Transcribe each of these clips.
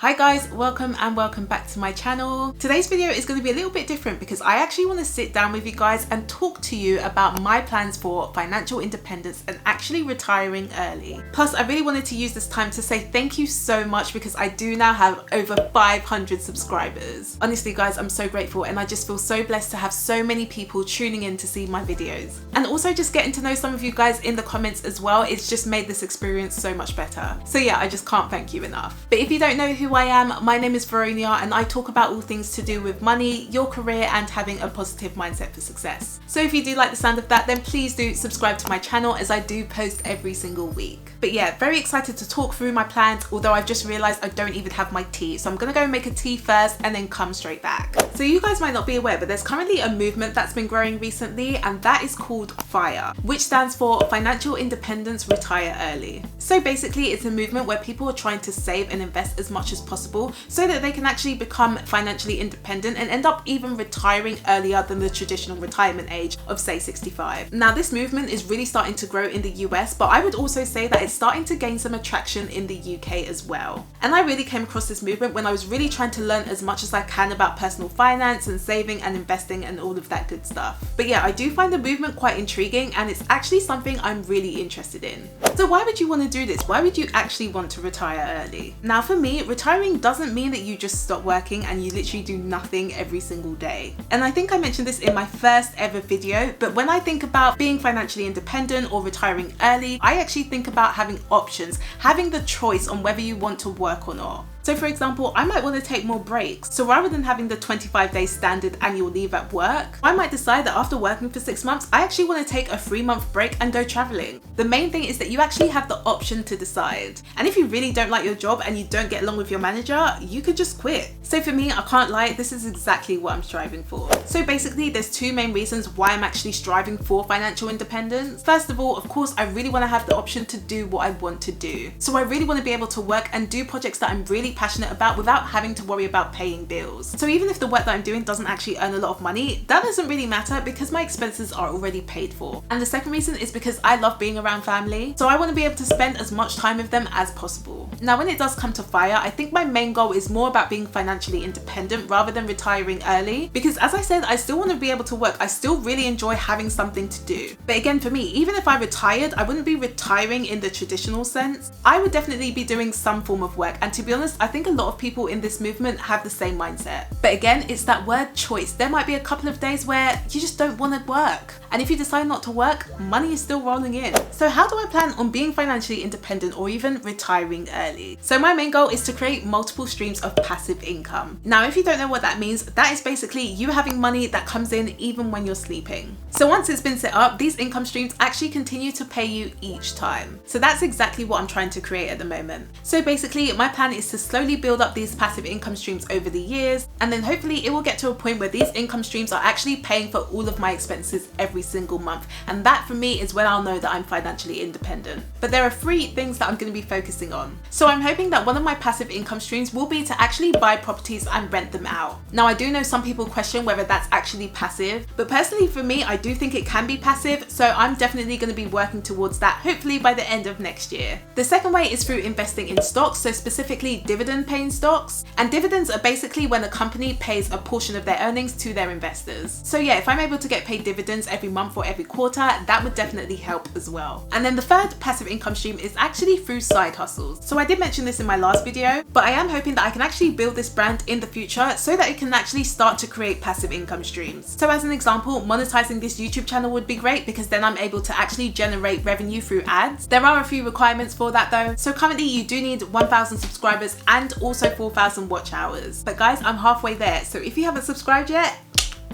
Hi guys, welcome back to my channel. Today's video is going to be a little bit different because I actually want to sit down with you guys and talk to you about my plans for financial independence and actually retiring early. Plus, I really wanted to use this time to say thank you so much because I do now have over 500 subscribers. Honestly guys, I'm so grateful and I just feel so blessed to have so many people tuning in to see my videos. And also just getting to know some of you guys in the comments as well, it's just made this experience so much better. So yeah, I just can't thank you enough. But if you don't know who I am, my name is Veronia and I talk about all things to do with money, your career and having a positive mindset for success. So if you do like the sound of that, then please do subscribe to my channel as I do post every single week. But yeah, very excited to talk through my plans, although I've just realized I don't even have my tea. So I'm gonna go make a tea first and then come straight back. So you guys might not be aware, but there's currently a movement that's been growing recently and that is called FIRE, which stands for Financial Independence Retire Early. So basically it's a movement where people are trying to save and invest as much as possible so that they can actually become financially independent and end up even retiring earlier than the traditional retirement age of say 65. Now this movement is really starting to grow in the US, but I would also say that it's starting to gain some attraction in the UK as well. And I really came across this movement when I was really trying to learn as much as I can about personal finance and saving and investing and all of that good stuff. But yeah, I do find the movement quite intriguing and it's actually something I'm really interested in. So why would you want to do this? Why would you actually want to retire early? Now for me, retiring doesn't mean that you just stop working and you literally do nothing every single day. And I think I mentioned this in my first ever video, but when I think about being financially independent or retiring early, I actually think about having options, having the choice on whether you want to work or not. So for example, I might want to take more breaks. So rather than having the 25-day standard annual leave at work, I might decide that after working for 6 months, I actually want to take a 3-month break and go traveling. The main thing is that you actually have the option to decide. And if you really don't like your job and you don't get along with your manager, you could just quit. So for me, I can't lie, this is exactly what I'm striving for. So basically, there's 2 main reasons why I'm actually striving for financial independence. First of all, of course, I really want to have the option to do what I want to do. So I really want to be able to work and do projects that I'm really passionate about without having to worry about paying bills. So even if the work that I'm doing doesn't actually earn a lot of money, that doesn't really matter because my expenses are already paid for. And the second reason is because I love being around family. So I want to be able to spend as much time with them as possible. Now, when it does come to FIRE, I think my main goal is more about being financially independent rather than retiring early. Because as I said, I still want to be able to work. I still really enjoy having something to do. But again, for me, even if I retired, I wouldn't be retiring in the traditional sense. I would definitely be doing some form of work. And to be honest, I think a lot of people in this movement have the same mindset. But again, it's that word choice. There might be a couple of days where you just don't want to work. And if you decide not to work, money is still rolling in. So how do I plan on being financially independent or even retiring early? So my main goal is to create multiple streams of passive income. Now, if you don't know what that means, that is basically you having money that comes in even when you're sleeping. So once it's been set up, these income streams actually continue to pay you each time. So that's exactly what I'm trying to create at the moment. So basically, my plan is to slowly build up these passive income streams over the years, and then hopefully it will get to a point where these income streams are actually paying for all of my expenses every single month. And that for me is when I'll know that I'm financially independent. But there are 3 things that I'm going to be focusing on. So I'm hoping that one of my passive income streams will be to actually buy properties and rent them out. Now I do know some people question whether that's actually passive, but personally for me, I do think it can be passive. So I'm definitely going to be working towards that hopefully by the end of next year. The second way is through investing in stocks, so specifically dividend paying stocks. And dividends are basically when a company pays a portion of their earnings to their investors. So yeah, if I'm able to get paid dividends every month or every quarter, that would definitely help as well. And then the third passive income stream is actually through side hustles. So I did mention this in my last video, but I am hoping that I can actually build this brand in the future so that it can actually start to create passive income streams. So as an example, monetizing this YouTube channel would be great because then I'm able to actually generate revenue through ads. There are a few requirements for that though. So currently you do need 1,000 subscribers and also 4,000 watch hours. But guys, I'm halfway there. So if you haven't subscribed yet,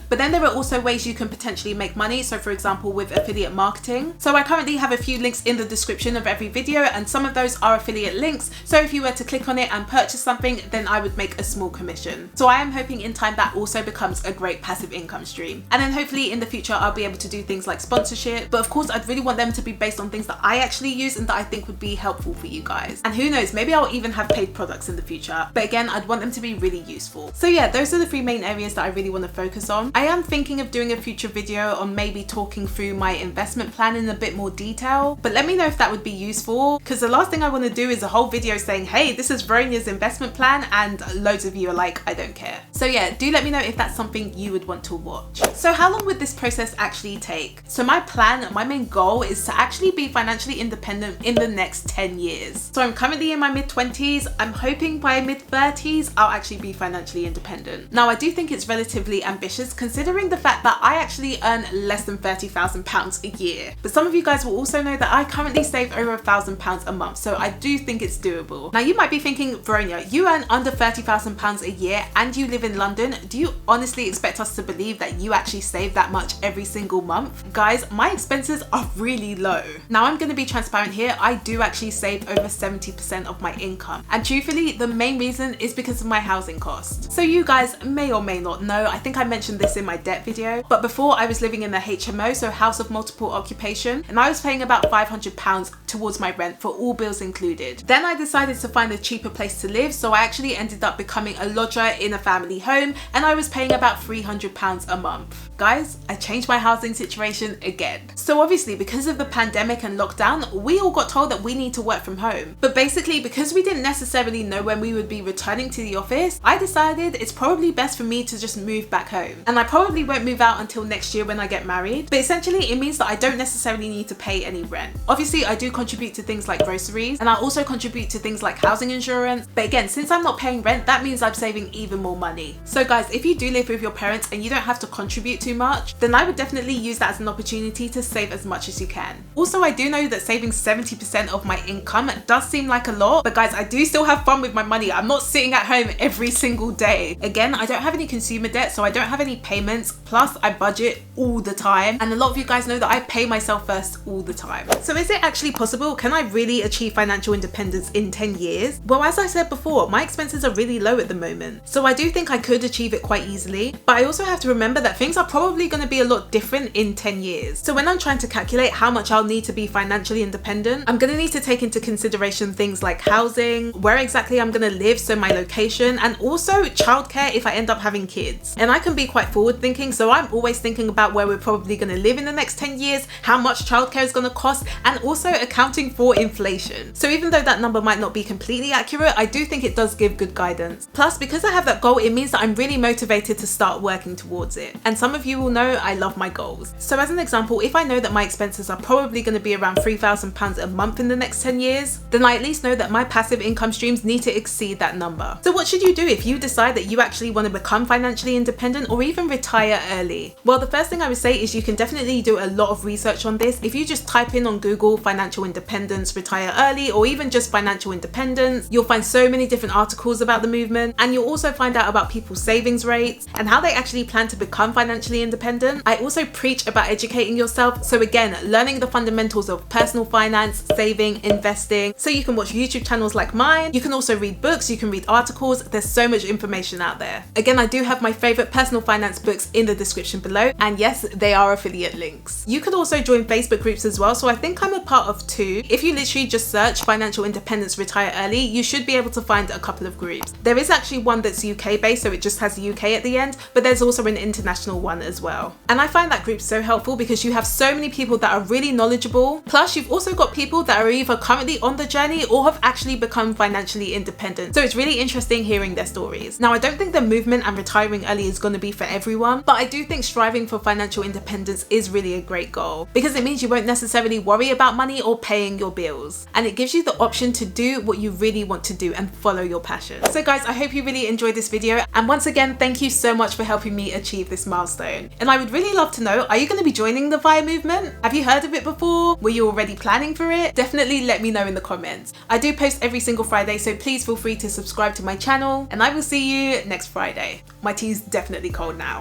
But then there are also ways you can potentially make money. So for example, with affiliate marketing. So I currently have a few links in the description of every video, and some of those are affiliate links. So if you were to click on it and purchase something, then I would make a small commission. So I am hoping in time that also becomes a great passive income stream. And then hopefully in the future, I'll be able to do things like sponsorship. But of course, I'd really want them to be based on things that I actually use and that I think would be helpful for you guys. And who knows, maybe I'll even have paid products in the future. But again, I'd want them to be really useful. So yeah, those are the three main areas that I really want to focus on. I am thinking of doing a future video on maybe talking through my investment plan in a bit more detail, but let me know if that would be useful, because the last thing I want to do is a whole video saying, hey, this is Veronia's investment plan, and loads of you are like, I don't care. So yeah, do let me know if that's something you would want to watch. So how long would this process actually take? So my plan, my main goal is to actually be financially independent in the next 10 years. So I'm currently in my mid-20s. I'm hoping by mid-30s, I'll actually be financially independent. Now, I do think it's relatively ambitious considering the fact that I actually earn less than £30,000 a year. But some of you guys will also know that I currently save over £1,000 a month. So I do think it's doable. Now, you might be thinking, Veronia, you earn under £30,000 a year and you live in London. Do you honestly expect us to believe that you actually save that much every single month? Guys, my expenses are really low. Now, I'm going to be transparent here. I do actually save over 70% of my income. And truthfully, the main reason is because of my housing cost. So you guys may or may not know, I think I mentioned this in my debt video, but before I was living in the HMO, so house of multiple occupation, and I was paying about £500 towards my rent for all bills included. Then I decided to find a cheaper place to live, so I actually ended up becoming a lodger in a family home, and I was paying about £300 a month. Guys, I changed my housing situation again. So obviously, because of the pandemic and lockdown, we all got told that we need to work from home. But basically, because we didn't necessarily know when we would be returning to the office, I decided it's probably best for me to just move back home. And I probably won't move out until next year when I get married. But essentially, it means that I don't necessarily need to pay any rent. Obviously, I do contribute to things like groceries, and I also contribute to things like housing insurance. But again, since I'm not paying rent, that means I'm saving even more money. So guys, if you do live with your parents and you don't have to contribute too much, then I would definitely use that as an opportunity to save as much as you can. Also, I do know that saving 70% of my income does seem like a lot, but guys, I do still have fun with my money. I'm not sitting at home every single day. Again, I don't have any consumer debt, so I don't have any payments, plus I budget all the time, and a lot of you guys know that I pay myself first all the time. So is it actually possible? Can I really achieve financial independence in 10 years? Well, as I said before, my expenses are really low at the moment, so I do think I could achieve it quite easily, but I also have to remember that things are probably going to be a lot different in 10 years. So when I'm trying to calculate how much I'll need to be financially independent, I'm going to need to take into consideration things like housing, where exactly I'm going to live, so my location, and also childcare if I end up having kids. And I can be quite forward thinking, so I'm always thinking about where we're probably going to live in the next 10 years, how much childcare is going to cost, and also accounting for inflation. So even though that number might not be completely accurate, I do think it does give good guidance. Plus, because I have that goal, it means that I'm really motivated to start working towards it. And some of you will know I love my goals. So as an example, if I know that my expenses are probably going to be around £3,000 a month in the next 10 years, then I at least know that my passive income streams need to exceed that number. So what should you do if you decide that you actually want to become financially independent or even retire early? Well, the first thing I would say is you can definitely do a lot of research on this. If you just type in on Google financial independence, retire early, or even just financial independence, you'll find so many different articles about the movement, and you'll also find out about people's savings rates and how they actually plan to become financially independent. I also preach about educating yourself, so again, learning the fundamentals of personal finance, saving, investing. So you can watch YouTube channels like mine, you can also read books, you can read articles. There's so much information out there. Again, I do have my favorite personal finance books in the description below, and yes, they are affiliate links. You could also join Facebook groups as well, so I think I'm a part of 2. If you literally just search financial independence retire early, you should be able to find a couple of groups. There is actually one that's UK based, so it just has UK at the end, but there's also an international one as well. And I find that group so helpful because you have so many people that are really knowledgeable, plus you've also got people that are either currently on the journey or have actually become financially independent. So it's really interesting hearing their stories. Now, I don't think the movement and retiring early is going to be for everyone, but I do think striving for financial independence is really a great goal because it means you won't necessarily worry about money or paying your bills, and it gives you the option to do what you really want to do and follow your passion. So guys, I hope you really enjoyed this video, and once again, thank you so much for helping me achieve this milestone. And I would really love to know, are you going to be joining the FIRE movement? Have you heard of it before? Were you already planning for it? Definitely let me know in the comments. I do post every single Friday, so please feel free to subscribe to my channel, and I will see you next Friday. My tea is definitely cold now.